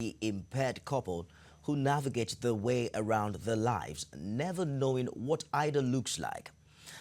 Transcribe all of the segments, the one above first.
visually impaired couple who navigate their way around their lives, never knowing what either looks like.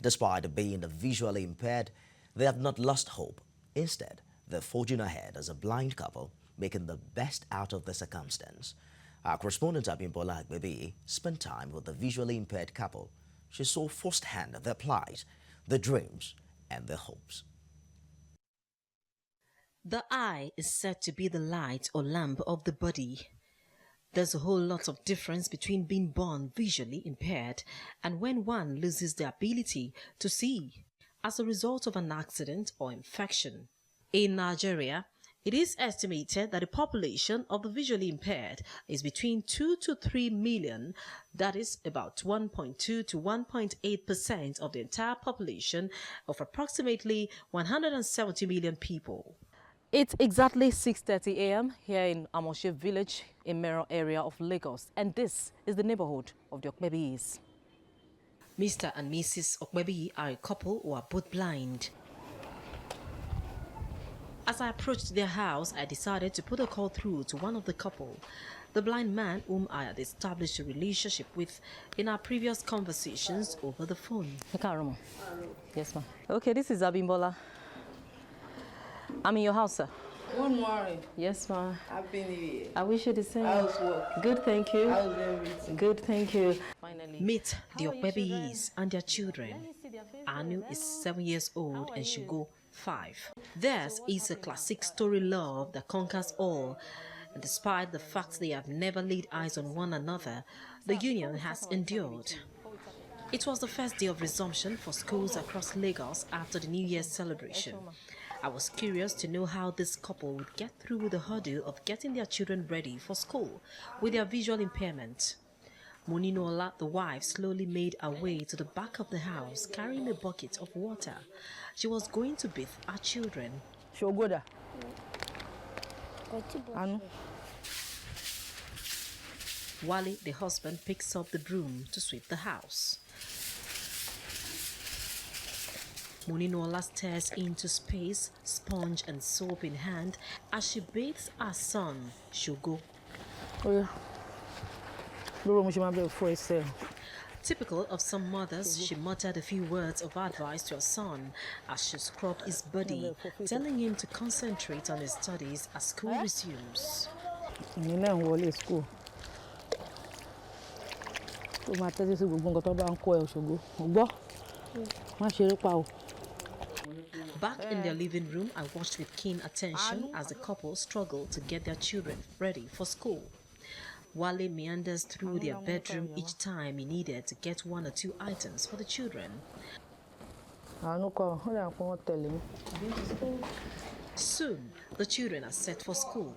Despite being visually impaired, they have not lost hope. Instead, they're forging ahead as a blind couple, making the best out of the circumstance. Our correspondent Abimbola Agbebi spent time with the visually impaired couple. She saw firsthand their plight, their dreams, and their hopes. The eye is said to be the light or lamp of the body. There's a whole lot of difference between being born visually impaired and when one loses the ability to see as a result of an accident or infection. In Nigeria, it is estimated that the population of the visually impaired is between 2 to 3 million, that is about 1.2 to 1.8% of the entire population of approximately 170 million people. It's exactly 6:30 a.m. here in Amoshe village in Mero area of Lagos, and this is the neighborhood of the Okpebis. Mr. and Mrs. Okpebi are a couple who are both blind. As I approached their house, I decided to put a call through to one of the couple, the blind man whom I had established a relationship with in our previous conversations over the phone. Yes, ma'am. Okay, this is Abimbola. I'm in your house, sir. Good morning. Yes, ma'am. Happy New Year. I wish you the same. How's work? Good, thank you. How's everything? Good, thank you. Finally. Meet the Okpebis and their children. Anu is 7 years old and Shugo 5. Theirs is a classic story love that conquers all. And despite the fact they have never laid eyes on one another, the union has endured. It was the first day of resumption for schools across Lagos after the New Year's celebration. I was curious to know how this couple would get through the hurdle of getting their children ready for school with their visual impairment. Moninola, the wife, slowly made her way to the back of the house carrying a bucket of water. She was going to bathe her children. Shogoda. Wale, the husband, picks up the broom to sweep the house. Moninola stares into space, sponge and soap in hand, as she bathes her son, Shogo. Typical of some mothers, she muttered a few words of advice to her son as she scrubbed his body, telling him to concentrate on his studies as school resumes. Back in their living room, I watched with keen attention as the couple struggled to get their children ready for school. Wale meanders through their bedroom each time he needed to get 1 or 2 items for the children. Soon, the children are set for school.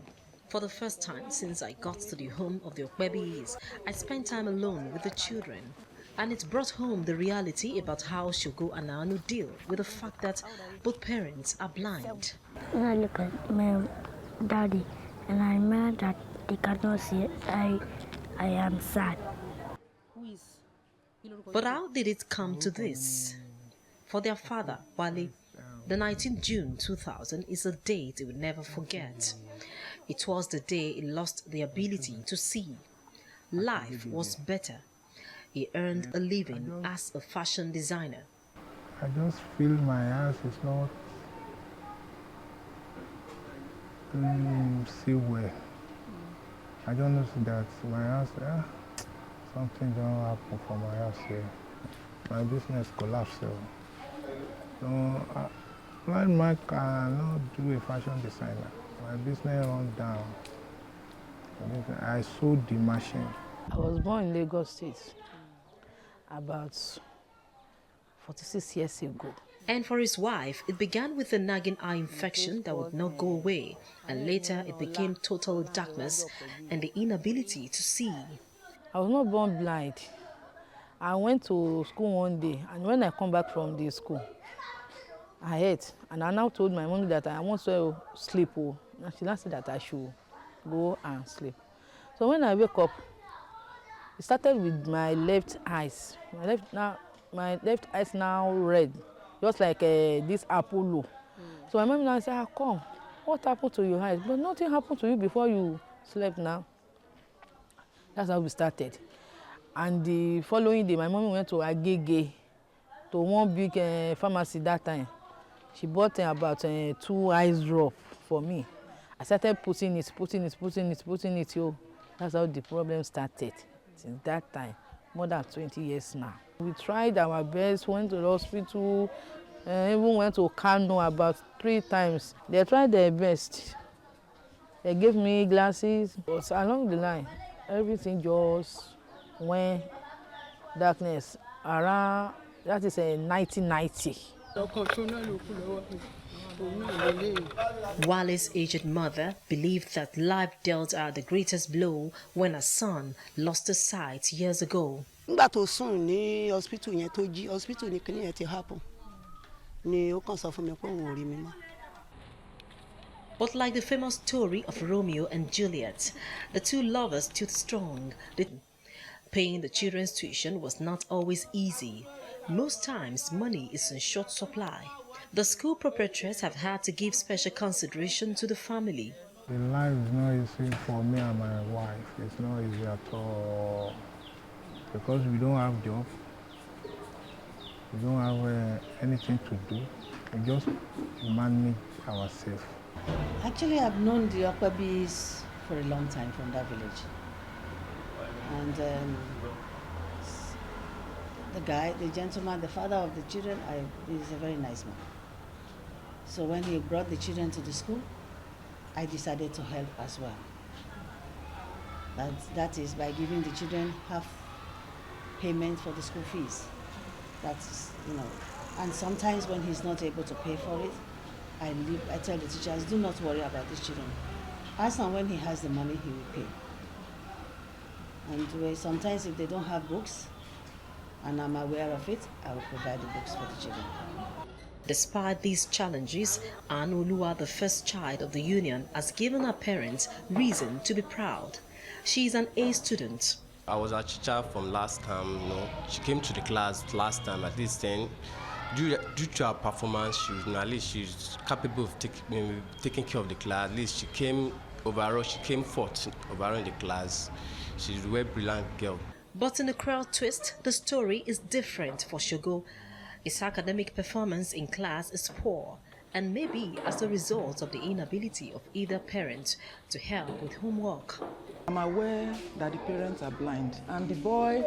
For the first time since I got to the home of the Okpebis, I spent time alone with the children. And it brought home the reality about how Shogo and Anu deal with the fact that both parents are blind. When I look at my daddy and I'm mad that they cannot see, I am sad. But how did it come to this? For their father, Wale, the 19th June 2000 is a date he would never forget. It was the day he lost the ability to see. Life was better. He earned a living as a fashion designer. I just feel my eyes is not see well. I don't know that my eyes, something don't happen for my eyes here. My business collapsed. So blind man cannot do a fashion designer. My business run down. I sold the machine. I was born in Lagos State about 46 years ago. And for his wife, it began with a nagging eye infection that would not go away, and later it became total darkness and the inability to see. I was not born blind. I went to school one day, and when I come back from the school, I ate, and I now told my mom that I want to sleep. And she now said that I should go and sleep. So when I wake up, it started with my left eyes. My left eyes now red, just like this Apollo. So my mom now said, come, what happened to your eyes? But nothing happened to you before you slept now. That's how we started. And the following day, my mom went to Agege, to one big pharmacy that time. She bought about 2 eyes drop for me. I started putting it. Yo. That's how the problem started. Since that time, more than 20 years now. We tried our best, went to the hospital, even went to Kano about 3 times. They tried their best. They gave me glasses, but along the line, everything just went darkness around, that is 1990. Wale's aged mother believed that life dealt her the greatest blow when her son lost his sight years ago. Nígbà tó sùn ní hospital yẹn tó jí, hospital ní kíní yẹn ti happen. Ni ó kàn sọ fún mi pé òun ò rí mi mọ́. But like the famous story of Romeo and Juliet, the two lovers stood strong. Paying the children's tuition was not always easy. Most times, money is in short supply. The school proprietors have had to give special consideration to the family. The life is not easy for me and my wife. It's not easy at all. Because we don't have job. We don't have anything to do. We just manage ourselves. Actually, I've known the Okwabis for a long time from that village. And the gentleman, the father of the children, is a very nice man. So when he brought the children to the school, I decided to help as well. That is by giving the children half payment for the school fees. That's, and sometimes when he's not able to pay for it, I tell the teachers, do not worry about these children. As and when he has the money, he will pay. And sometimes if they don't have books, and I'm aware of it, I will provide the books for the children. Despite these challenges, Anne Olua, the first child of the union, has given her parents reason to be proud. She is an A student. I was a teacher from last time, She came to the class last time, at least 10. Due to her performance, at least she's capable of taking care of the class. At least she came fourth overall in the class. She's a very brilliant girl. But in a cruel twist, the story is different for Shogo. His academic performance in class is poor, and maybe as a result of the inability of either parent to help with homework. I'm aware that the parents are blind, and the boy,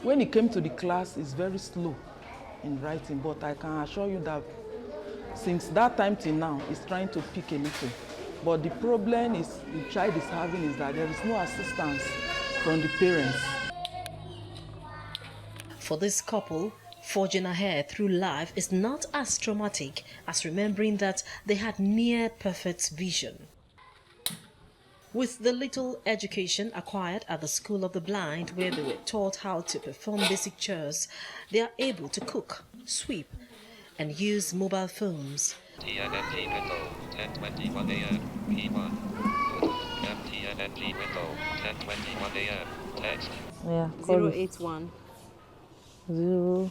when he came to the class, is very slow in writing, but I can assure you that since that time till now, he's trying to pick a little. But the problem the child is having is that there is no assistance from the parents. For this couple, forging ahead through life is not as traumatic as remembering that they had near perfect vision. With the little education acquired at the School of the Blind, where they were taught how to perform basic chores, they are able to cook, sweep, and use mobile phones. Yeah, 081 081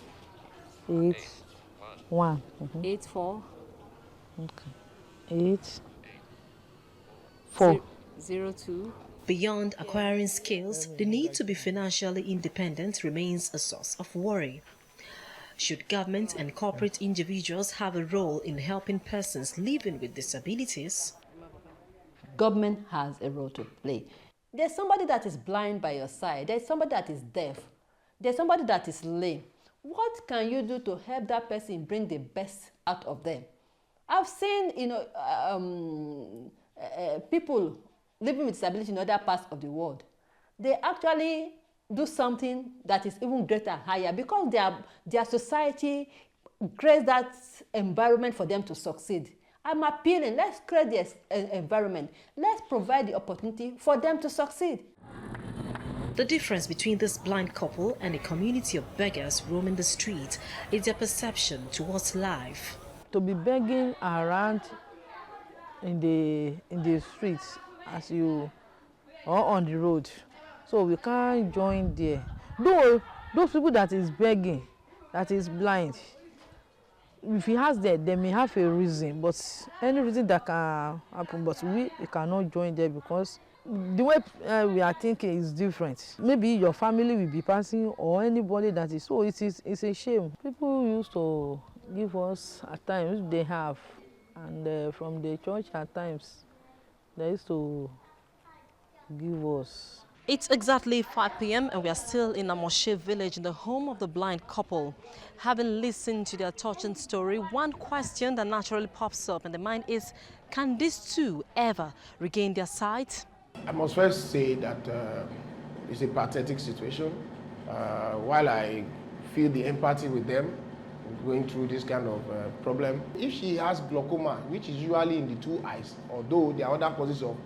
84 okay 84 02. Beyond acquiring skills, the need to be financially independent remains a source of worry. Should government and corporate individuals have a role in helping persons living with disabilities? Government has a role to play. There's somebody that is blind by your side. There's somebody that is deaf. There's somebody that is lame. What can you do to help that person bring the best out of them? I've seen, people living with disability in other parts of the world. They actually do something that is even greater and higher because their society creates that environment for them to succeed. I'm appealing, let's create this environment. Let's provide the opportunity for them to succeed. The difference between this blind couple and a community of beggars roaming the street is their perception towards life. To be begging around in the streets as you or on the road, so we can't join there. Though those people that is begging, that is blind, if he has that, they may have a reason, but any reason that can happen, but we cannot join there because the way we are thinking is different. Maybe your family will be passing or anybody that is. So it's a shame. People used to give us at times they have, and from the church at times they used to give us. It's exactly 5 p.m. and we are still in Amoshe village in the home of the blind couple. Having listened to their touching story, one question that naturally pops up in the mind is, can these two ever regain their sight? I must first say that it's a pathetic situation. While I feel the empathy with them going through this kind of problem, if she has glaucoma, which is usually in the two eyes, although there are other causes of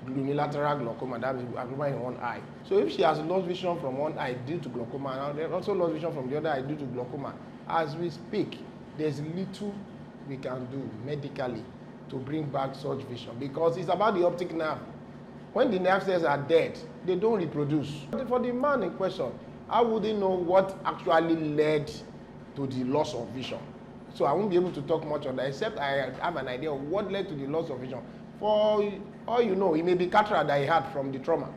unilateral glaucoma, that is glaucoma in one eye. So if she has lost vision from one eye due to glaucoma, and also lost vision from the other eye due to glaucoma, as we speak, there's little we can do medically to bring back such vision, because it's about the optic nerve. When the nerve cells are dead, they don't reproduce. For the man in question, how would he know what actually led to the loss of vision? So I won't be able to talk much on that, except I have an idea of what led to the loss of vision. For all you know, it may be cataract that he had from the trauma.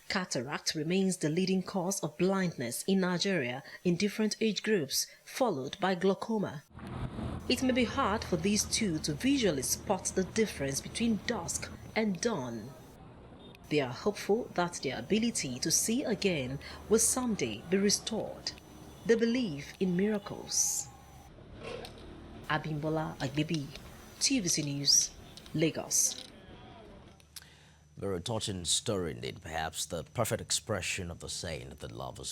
Cataract remains the leading cause of blindness in Nigeria in different age groups, followed by glaucoma. It may be hard for these two to visually spot the difference between dusk and dawn. They are hopeful that their ability to see again will someday be restored. They believe in miracles. Abimbola Agbebi, TVC News, Lagos. Very touching story indeed, perhaps the perfect expression of the saying that love is